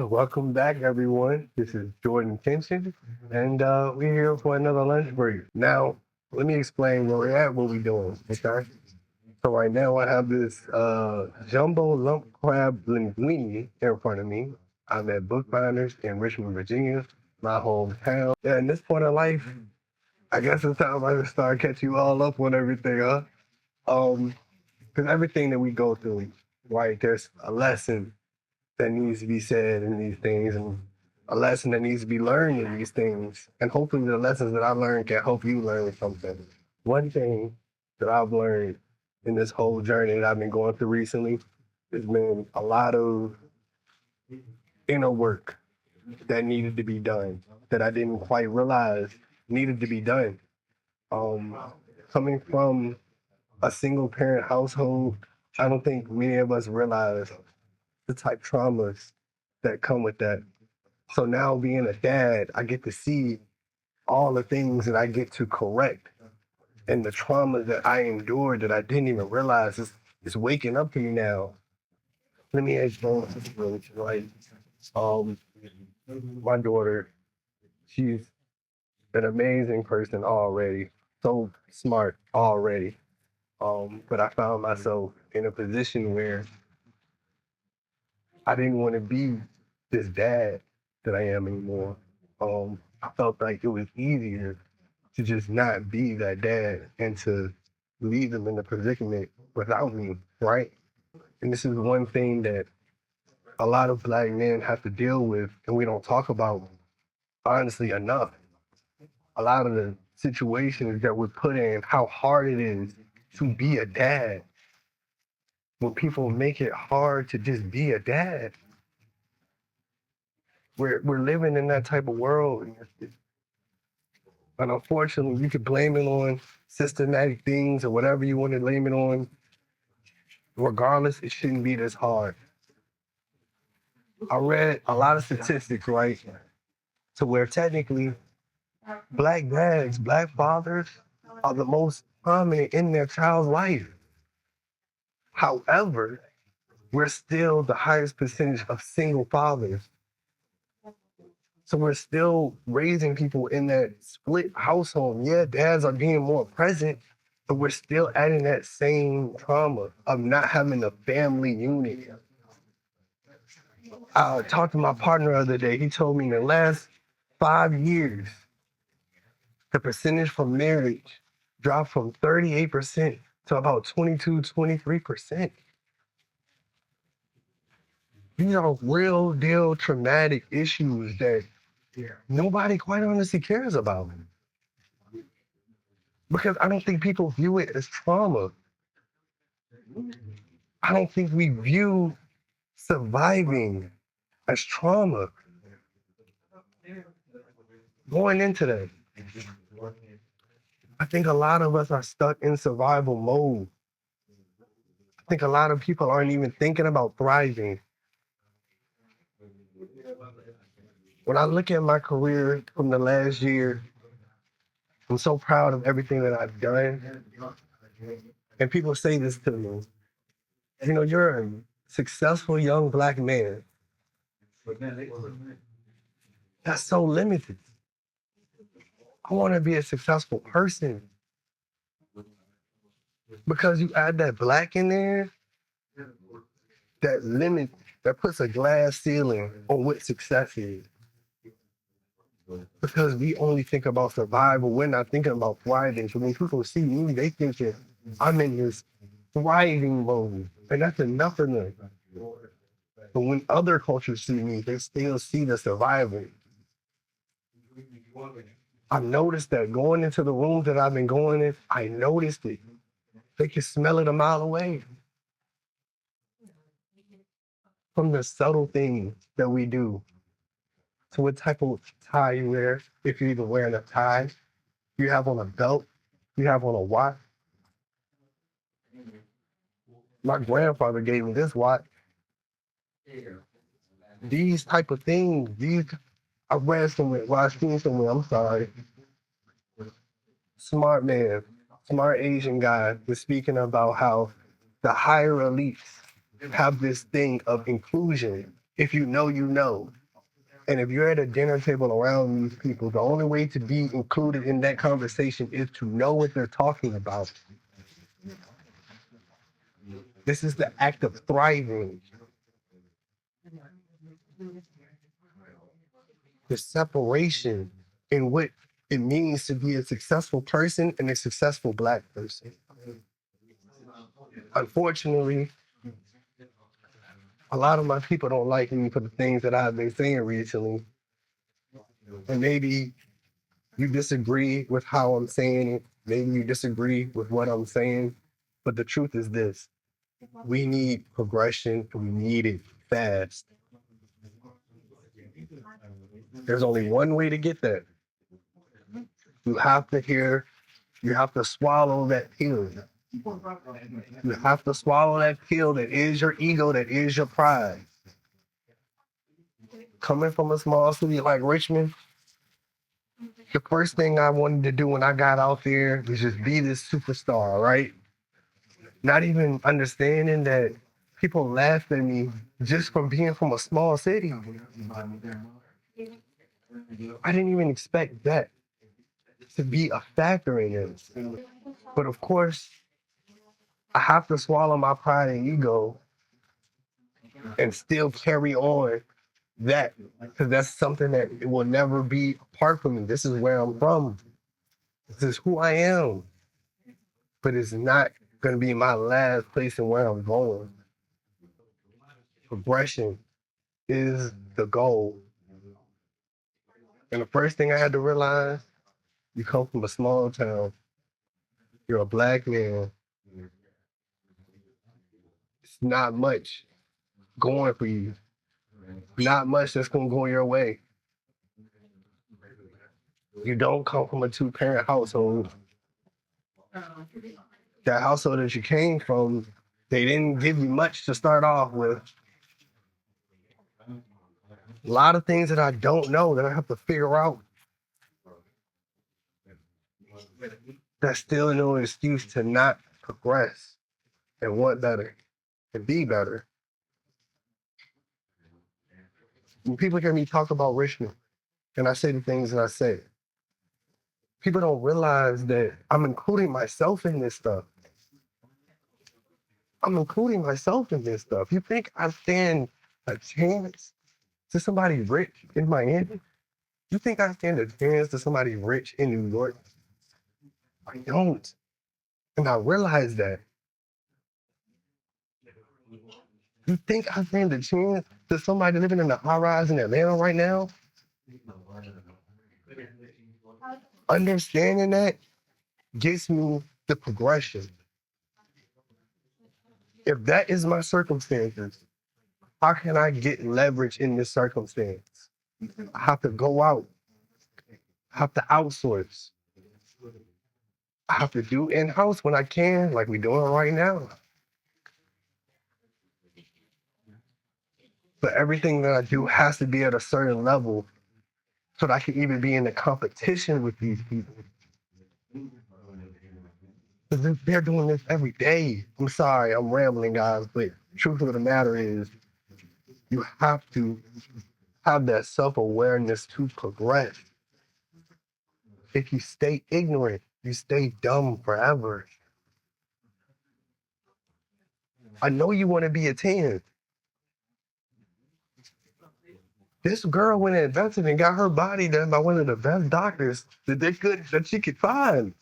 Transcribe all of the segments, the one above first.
Welcome back, everyone. This is Jordan Kenchen, and we're here for another lunch break. Now, let me explain where we're at, what we're doing, okay? So right now, I have this jumbo lump crab linguine in front of me. I'm at Bookbinders in Richmond, Virginia, my hometown. Yeah, in this point of life, I guess it's time I just start catching you all up on everything, huh? Because everything that we go through, right, there's a lesson that needs to be said in these things and a lesson that needs to be learned in these things. And hopefully the lessons that I learned can help you learn something. One thing that I've learned in this whole journey that I've been going through recently has been a lot of inner work that needed to be done that I didn't quite realize needed to be done. Um, Coming from a single parent household, I don't think many of us realize the type traumas that come with that. So now being a dad, I get to see all the things that I get to correct and the trauma that I endured that I didn't even realize is waking up to me now. Let me explain the situation. Like, um, my daughter, she's an amazing person already, so smart already. But I found myself in a position where I didn't want to be this dad that I am anymore. I felt like it was easier to just not be that dad and to leave them in the predicament without me, right? And this is one thing that a lot of Black men have to deal with, and we don't talk about honestly enough. A lot of the situations that we're put in, how hard it is to be a dad. When people make it hard to just be a dad, we're living in that type of world. And unfortunately, you could blame it on systematic things or whatever you want to blame it on. Regardless, it shouldn't be this hard. I read a lot of statistics, right? To where technically Black dads, Black fathers are the most prominent in their child's life. However, we're still the highest percentage of single fathers. So we're still raising people in that split household. Yeah, dads are being more present, but we're still adding that same trauma of not having a family unit. I talked to my partner the other day. He told me in the last 5 years, the percentage for marriage dropped from 38% to about 22, 23%. These are real deal traumatic issues that nobody quite honestly cares about. Because I don't think people view it as trauma. I don't think we view surviving as trauma. Going into that, I think a lot of us are stuck in survival mode. I think a lot of people aren't even thinking about thriving. When I look at my career from the last year, I'm so proud of everything that I've done. And people say this to me, you know, you're a successful young Black man. That's so limited. I want to be a successful person. Because you add that Black in there, that limit, that puts a glass ceiling on what success is. Because we only think about survival, we're not thinking about thriving. So when people see me, they think that I'm in this thriving mode, and that's enough for them. But when other cultures see me, they still see the survival. I've noticed that going into the rooms that I've been going in, I noticed it. They can smell it a mile away. From the subtle things that we do to what type of tie you wear, if you're even wearing a tie, you have on a belt, you have on a watch. My grandfather gave me this watch. These type of things, I read somewhere, well, I seen somewhere, I'm sorry. Smart man, smart Asian guy was speaking about how the higher elites have this thing of inclusion. If you know, you know. And if you're at a dinner table around these people, the only way to be included in that conversation is to know what they're talking about. This is the act of thriving. The separation in what it means to be a successful person and a successful Black person. Unfortunately, a lot of my people don't like me for the things that I've been saying recently. And maybe you disagree with how I'm saying it. Maybe you disagree with what I'm saying. But the truth is this: we need progression and we need it fast. There's only one way to get that. You have to swallow that pill. You have to swallow that pill that is your ego, that is your pride. Coming from a small city like Richmond, the first thing I wanted to do when I got out there was just be this superstar, right? Not even understanding that people laughed at me just from being from a small city. I didn't even expect that to be a factor in this. But of course, I have to swallow my pride and ego and still carry on that, because that's something that it will never be apart from me. This is where I'm from. This is who I am. But it's not going to be my last place and where I'm going. Progression is the goal. And the first thing I had to realize, you come from a small town, you're a Black man, it's not much going for you. Not much that's going to go your way. You don't come from a two-parent household. That household that you came from, they didn't give you much to start off with. A lot of things that I don't know that I have to figure out. That's still no excuse to not progress and want better and be better. When people hear me talk about Richmond and I say the things that I say, people don't realize that I'm including myself in this stuff. I'm including myself in this stuff. You think I stand a chance to somebody rich in Miami? You think I stand a chance to somebody rich in New York? I don't. And I realize that. You think I stand a chance to somebody living in a high rise in Atlanta right now? Understanding that gives me the progression. If that is my circumstances, how can I get leverage in this circumstance? I have to go out. I have to outsource. I have to do in-house when I can, like we're doing right now. But everything that I do has to be at a certain level so that I can even be in the competition with these people. Because they're doing this every day. I'm sorry, I'm rambling, guys, but the truth of the matter is you have to have that self-awareness to progress. If you stay ignorant, you stay dumb forever. I know you want to be a 10. This girl went and invested and got her body done by one of the best doctors that she could find.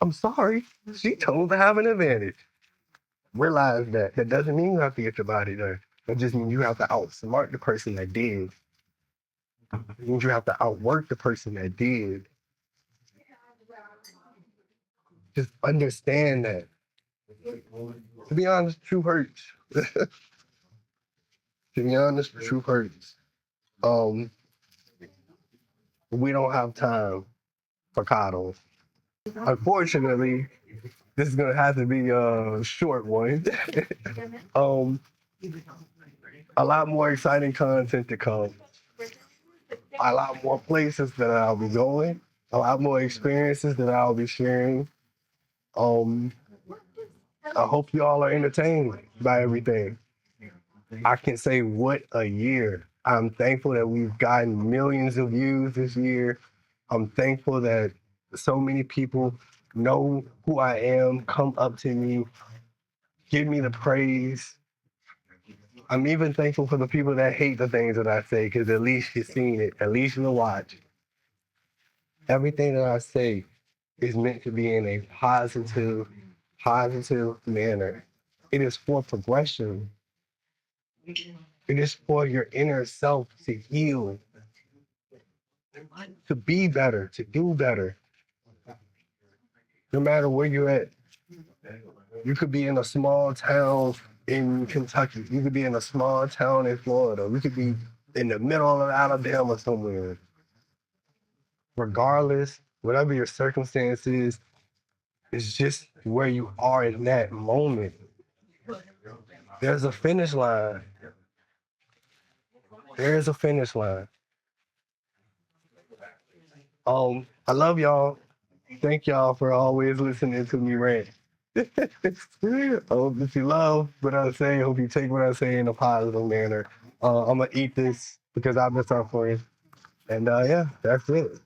I'm sorry, she told to have an advantage. Realize that. That doesn't mean you have to get your body done. That just means you have to outsmart the person that did. It means you have to outwork the person that did. Just understand that. To be honest, truth hurts. To be honest, truth hurts. We don't have time for coddles. Unfortunately, this is gonna have to be a short one. um, a lot more exciting content to come. A lot more places that I'll be going. A lot more experiences that I'll be sharing. I hope you all are entertained by everything. I can say what a year. I'm thankful that we've gotten millions of views this year. I'm thankful that so many people know who I am, come up to me, give me the praise. I'm even thankful for the people that hate the things that I say, because at least you've seen it, at least you'll watch. Everything that I say is meant to be in a positive manner. It is for progression. It is for your inner self to heal, to be better, to do better. No matter where you're at, you could be in a small town in Kentucky. You could be in a small town in Florida. You could be in the middle of Alabama somewhere. Regardless, whatever your circumstance is, it's just where you are in that moment. There's a finish line. There's a finish line. I love y'all. Thank y'all for always listening to me rant. I hope that you love what I say. I hope you take what I say in a positive manner. I'm gonna eat this because I've been suffering. And yeah, that's it.